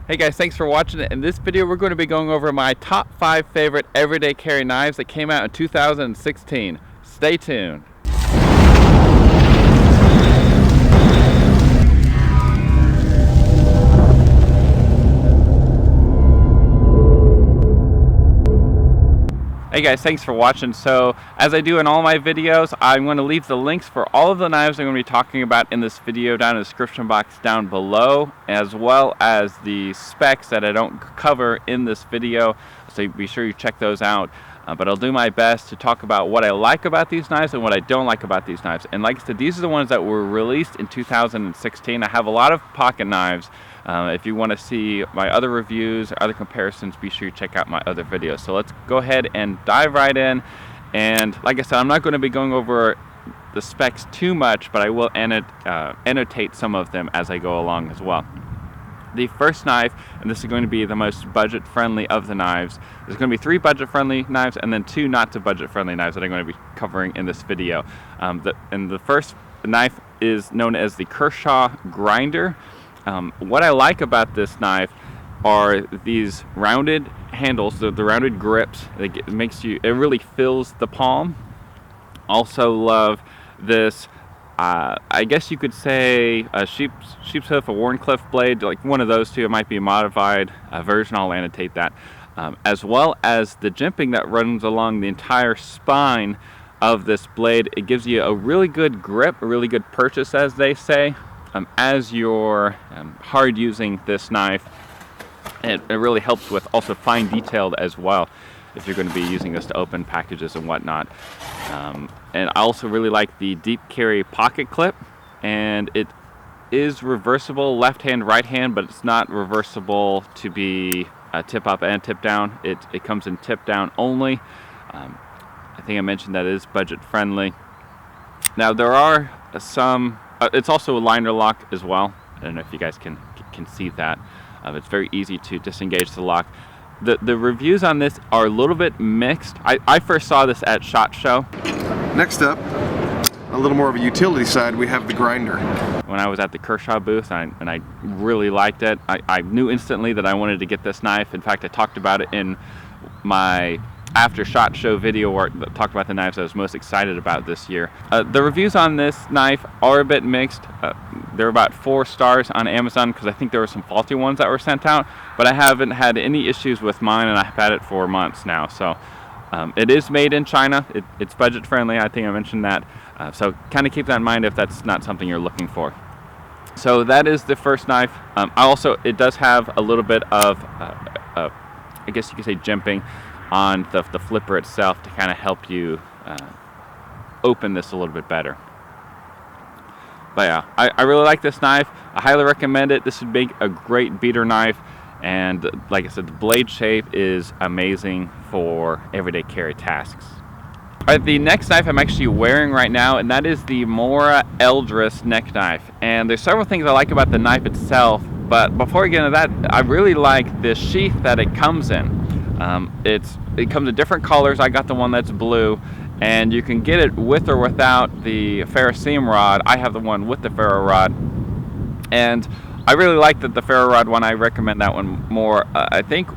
Hey guys, thanks for watching it. In this video, we're going to be going over my top 5 favorite everyday carry knives that came out in 2016. Stay tuned. Hey guys, thanks for watching. So, as I do in all my videos, I'm going to leave the links for all of the knives I'm going to be talking about in this video down in the description box down below, as well as the specs that I don't cover in this video, so be sure you check those out. But I'll do my best to talk about what I like about these knives and what I don't like about these knives. And like I said, these are the ones that were released in 2016. I have a lot of pocket knives. If you want to see my other reviews, other comparisons, be sure you check out my other videos. So let's go ahead and dive right in. And like I said, I'm not going to be going over the specs too much, but I will annotate some of them as I go along as well. The first knife, and this is going to be the most budget-friendly of the knives. There's going to be 3 budget-friendly knives and then 2 not-so-budget-friendly knives that I'm going to be covering in this video. And the first knife is known as the Kershaw Grinder. What I like about this knife are these rounded handles, the rounded grips. It really fills the palm. Also love this, I guess you could say a sheep's hoof, a Warncliffe blade, like one of those two. It might be a modified version. I'll annotate that. As well as the jimping that runs along the entire spine of this blade. It gives you a really good grip, a really good purchase, as they say. As you're hard using this knife, it really helps with also fine detailed as well, if you're going to be using this to open packages and whatnot. And I also really like the deep carry pocket clip, and it is reversible left hand, right hand, but it's not reversible to be tip up and tip down. It comes in tip down only. I think I mentioned that it is budget friendly. Now there are some. It's also a liner lock as well. I don't know if you guys can see that. It's very easy to disengage the lock. The reviews on this are a little bit mixed. I first saw this at SHOT Show. Next up, a little more of a utility side, we have the Grinder. When I was at the Kershaw booth, and I really liked it. I knew instantly that I wanted to get this knife. In fact, I talked about it in my after SHOT Show video where I talked about the knives I was most excited about this year. The reviews on this knife are a bit mixed. They're about 4 stars on Amazon because I think there were some faulty ones that were sent out, but I haven't had any issues with mine, and I've had it for months now. So it is made in China. It's budget friendly. I think I mentioned that. So kind of keep that in mind if that's not something you're looking for. So that is the first knife. It does have a little bit of, I guess you could say, jimping on the flipper itself to kind of help you open this a little bit better. But yeah, I really like this knife. I highly recommend it. This would make a great beater knife, and like I said, the blade shape is amazing for everyday carry tasks. Alright, the next knife I'm actually wearing right now, and that is the Mora Eldris neck knife. And there's several things I like about the knife itself, but before I get into that, I really like the sheath that it comes in. It comes in different colors. I got the one that's blue, and you can get it with or without the ferroseam rod. I have the one with the ferro rod, and I really like the ferro rod one. I recommend that one more. I think,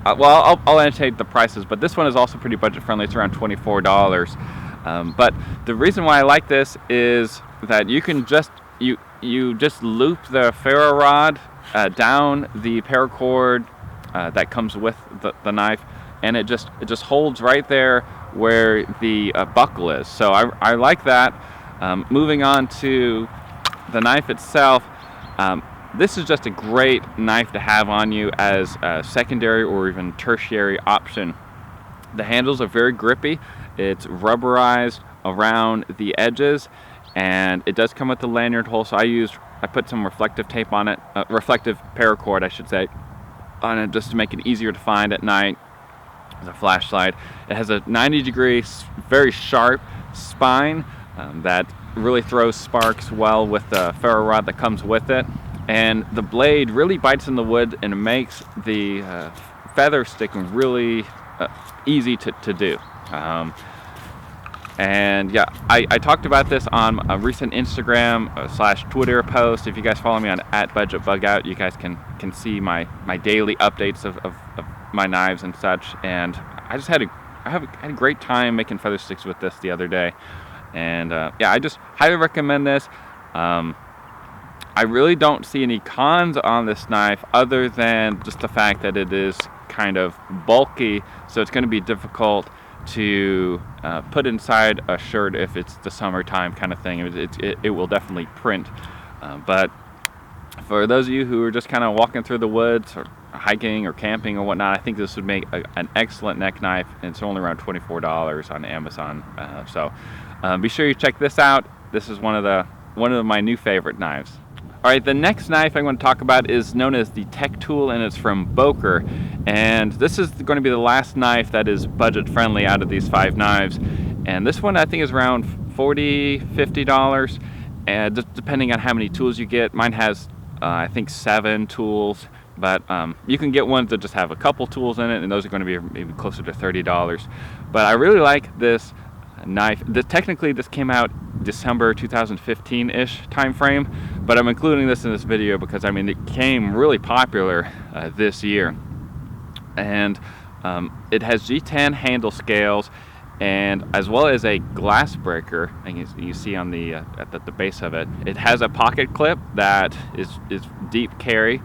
well, I'll annotate the prices, but this one is also pretty budget friendly. It's around $24. But the reason why I like this is that you can just loop the ferro rod down the paracord that comes with the knife, and it just holds right there where the buckle is. So I like that. Moving on to the knife itself, this is just a great knife to have on you as a secondary or even tertiary option. The handles are very grippy. It's rubberized around the edges, and it does come with the lanyard hole. So I put some reflective tape on it, reflective paracord, I should say, on it, just to make it easier to find at night as a flashlight. It has a 90-degree, very sharp spine that really throws sparks well with the ferro rod that comes with it, and the blade really bites in the wood and it makes the feather sticking really easy to do. And yeah, I talked about this on a recent Instagram / Twitter post. If you guys follow me on @BudgetBugout, you guys can see my daily updates of my knives and such. And I just had a great time making feather sticks with this the other day. And yeah, I just highly recommend this. I really don't see any cons on this knife other than just the fact that it is kind of bulky, so it's going to be difficult to put inside a shirt if it's the summertime kind of thing. It will definitely print, but for those of you who are just kind of walking through the woods or hiking or camping or whatnot, I think this would make an excellent neck knife, and it's only around $24 on Amazon. So be sure you check this out. This is one of my new favorite knives. All right, the next knife I'm going to talk about is known as the Tech Tool, and it's from Boker. And this is going to be the last knife that is budget friendly out of these 5 knives. And this one I think is around $40, $50, and just depending on how many tools you get. Mine has I think 7 tools, but you can get ones that just have a couple tools in it, and those are going to be maybe closer to $30. But I really like this knife. Technically this came out December 2015-ish time frame, but I'm including this in this video because I mean it came really popular this year. And it has G10 handle scales, and as well as a glass breaker, and you see on the at the base of it, it has a pocket clip that is deep carry,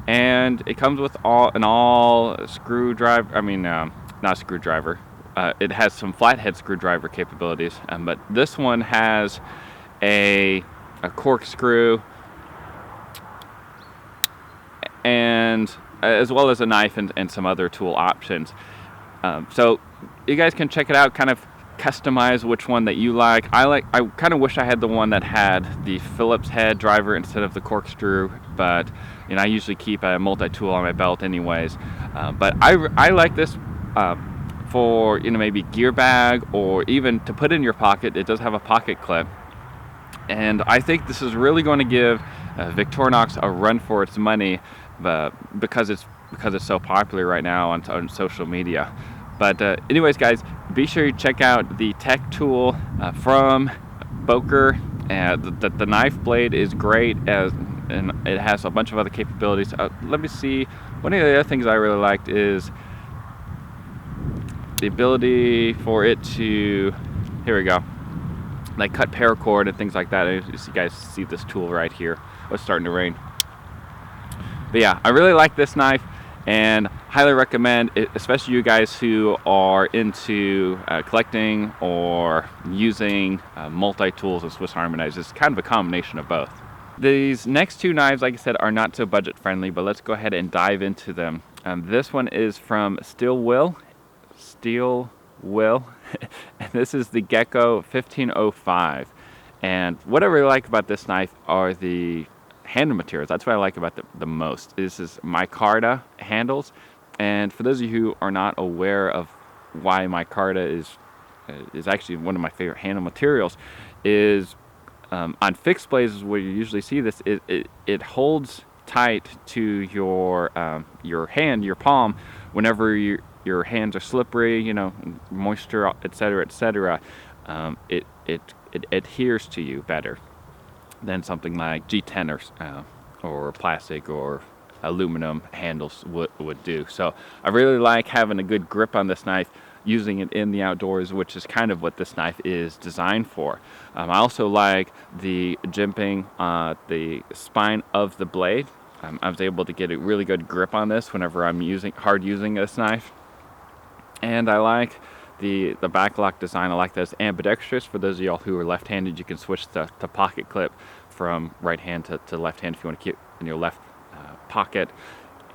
and it comes with all screwdriver. I mean, not screwdriver. It has some flathead screwdriver capabilities, but this one has a corkscrew, and as well as a knife and some other tool options. So you guys can check it out, kind of customize which one that you like. I kind of wish I had the one that had the Phillips head driver instead of the corkscrew, but you know, I usually keep a multi-tool on my belt anyways. But I like this for, you know, maybe gear bag or even to put in your pocket. It does have a pocket clip, and I think this is really going to give Victorinox a run for its money, because it's so popular right now on social media. But anyways, guys, be sure you check out the Tech Tool from Boker. The knife blade is great, and it has a bunch of other capabilities. Let me see. One of the other things I really liked is the ability for it to, here we go, like cut paracord and things like that. You guys see this tool right here. Oh, it's starting to rain. But yeah, I really like this knife and highly recommend it, especially you guys who are into collecting or using multi-tools and Swiss Army knives. It's kind of a combination of both. These next 2 knives, like I said, are not so budget friendly, but let's go ahead and dive into them. This one is from Steel Will, and this is the Gecko 1505. And what I really like about this knife are the handle materials. That's what I like about the most. This is micarta handles, and for those of you who are not aware of why micarta is actually one of my favorite handle materials, is on fixed blades where you usually see this, it holds tight to your hand, your palm, whenever your hands are slippery, you know, moisture, etc. It adheres to you better than something like G10 or plastic or aluminum handles would do. So I really like having a good grip on this knife, using it in the outdoors, which is kind of what this knife is designed for. I also like the jimping, the spine of the blade. I was able to get a really good grip on this whenever I'm using this knife. And I like the backlock design. I like that it's ambidextrous. For those of y'all who are left-handed, you can switch to pocket clip from right hand to left hand if you want to keep in your left pocket.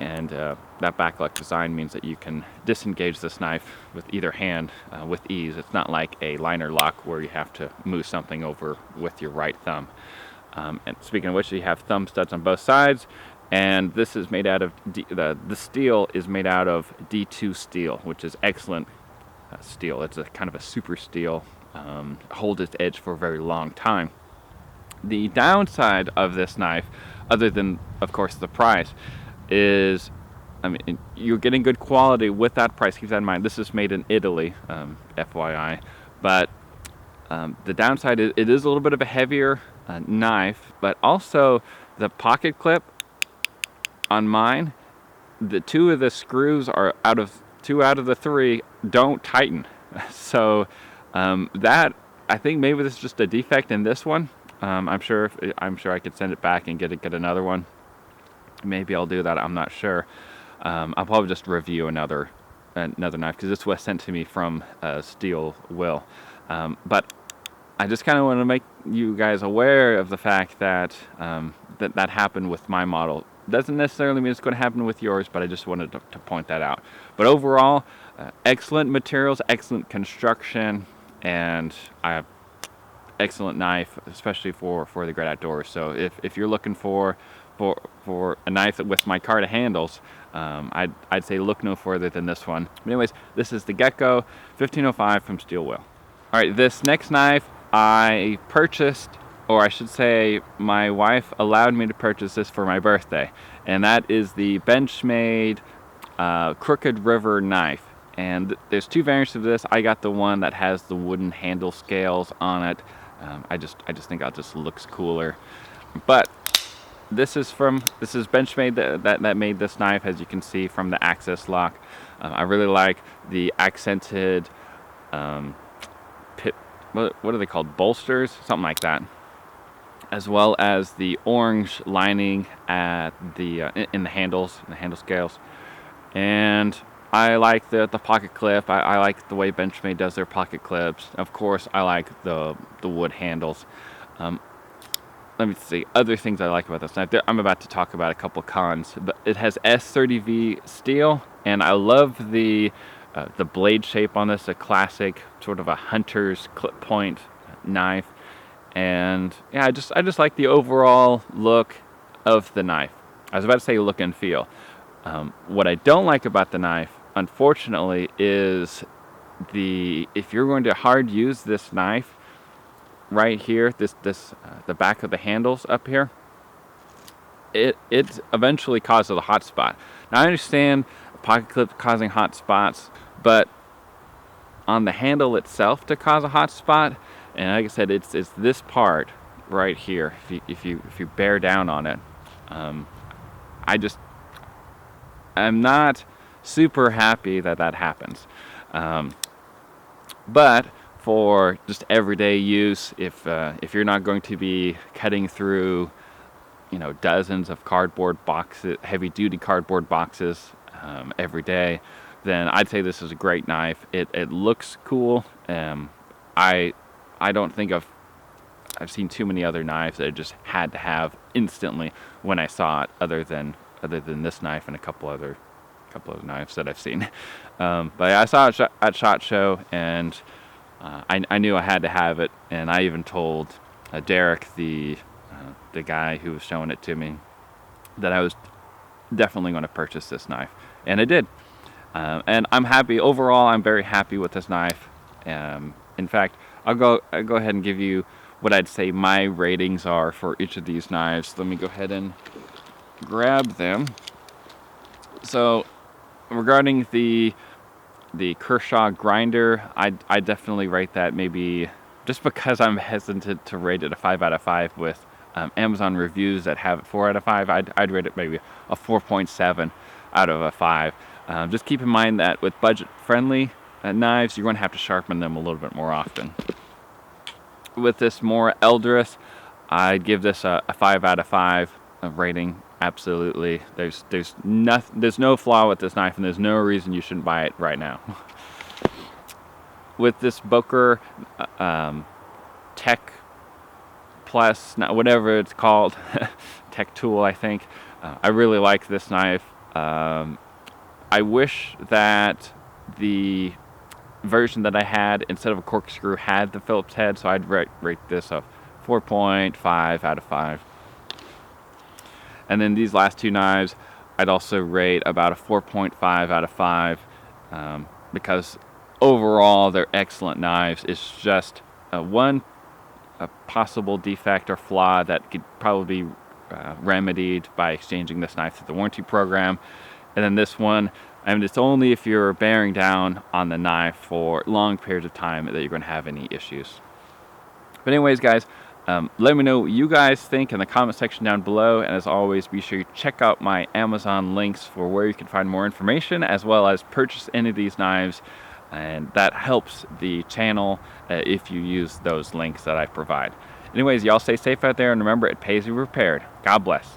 And that backlock design means that you can disengage this knife with either hand with ease. It's not like a liner lock where you have to move something over with your right thumb. And speaking of which, you have thumb studs on both sides. And this is made out of, the steel is made out of D2 steel, which is excellent steel. It's a kind of a super steel, holds its edge for a very long time. The downside of this knife, other than, of course, the price, is, I mean, you're getting good quality with that price. Keep that in mind. This is made in Italy, FYI. But The downside is it is a little bit of a heavier knife, but also the pocket clip on mine, the two of the screws are two out of the three don't tighten. So that, I think maybe this is just a defect in this one. I'm sure I could send it back and get another one. Maybe I'll do that. I'm not sure. I'll probably just review another knife, because this was sent to me from Steel Will. But I just kind of want to make you guys aware of the fact that that happened with my model. Doesn't necessarily mean it's going to happen with yours, but I just wanted to point that out. But overall, excellent materials, excellent construction, and I have excellent knife, especially for the great outdoors. So if you're looking for a knife with my Carta handles, I'd say look no further than this one. But anyways, this is the Gecko 1505 from Steel Will. All right, this next knife I purchased, or I should say my wife allowed me to purchase this for my birthday, and that is the Benchmade Crooked River knife. And there's two variants of this. I got the one that has the wooden handle scales on it. I just think it just looks cooler. But this is Benchmade that made this knife, as you can see from the access lock. I really like the accented what are they called? Bolsters? Something like that. As well as the orange lining at in the handle scales. And I like the pocket clip. I like the way Benchmade does their pocket clips. Of course, I like the wood handles. Let me see other things I like about this knife. I'm about to talk about a couple cons, but it has S30V steel, and I love the blade shape on this. A classic sort of a hunter's clip point knife, and yeah, I just like the overall look of the knife. I was about to say look and feel. What I don't like about the knife, unfortunately, is if you're going to hard use this knife right here, the back of the handles up here, it eventually causes a hot spot. Now I understand pocket clip causing hot spots, but on the handle itself to cause a hot spot, and like I said, it's this part right here. If you bear down on it, I'm not super happy that happens. But for just everyday use, if you're not going to be cutting through, dozens of cardboard boxes, heavy-duty cardboard boxes every day, then I'd say this is a great knife. It looks cool. I don't think I've seen too many other knives that I just had to have instantly when I saw it, other than this knife and a couple other knives that I've seen. But I saw it at SHOT Show, and I knew I had to have it, and I even told Derek, the guy who was showing it to me, that I was definitely going to purchase this knife, and I did. And I'm happy overall. I'm very happy with this knife. In fact, I'll go ahead and give you what I'd say my ratings are for each of these knives. Let me go ahead and grab them. So regarding the Kershaw Grinder, I definitely rate that, maybe just because I'm hesitant to rate it a 5 out of 5 with Amazon reviews that have it 4 out of 5. I'd rate it maybe a 4.7 out of a 5. Just keep in mind that with budget-friendly knives, you're going to have to sharpen them a little bit more often. With this more Eldris, I'd give this a 5 out of 5 rating. Absolutely. There's no flaw with this knife, and there's no reason you shouldn't buy it right now. With this Boker Tech Plus, whatever it's called, Tech Tool, I think. I really like this knife. I wish that the version that I had, instead of a corkscrew, had the Phillips head, so I'd rate this a 4.5 out of 5. And then these last two knives, I'd also rate about a 4.5 out of 5, because overall they're excellent knives. It's just a possible defect or flaw that could probably be remedied by exchanging this knife through the warranty program. And then this one, it's only if you're bearing down on the knife for long periods of time that you're going to have any issues. But anyways, guys, let me know what you guys think in the comment section down below. And as always, be sure you check out my Amazon links for where you can find more information, as well as purchase any of these knives. And that helps the channel if you use those links that I provide. Anyways, y'all stay safe out there, and remember, it pays to be prepared. God bless.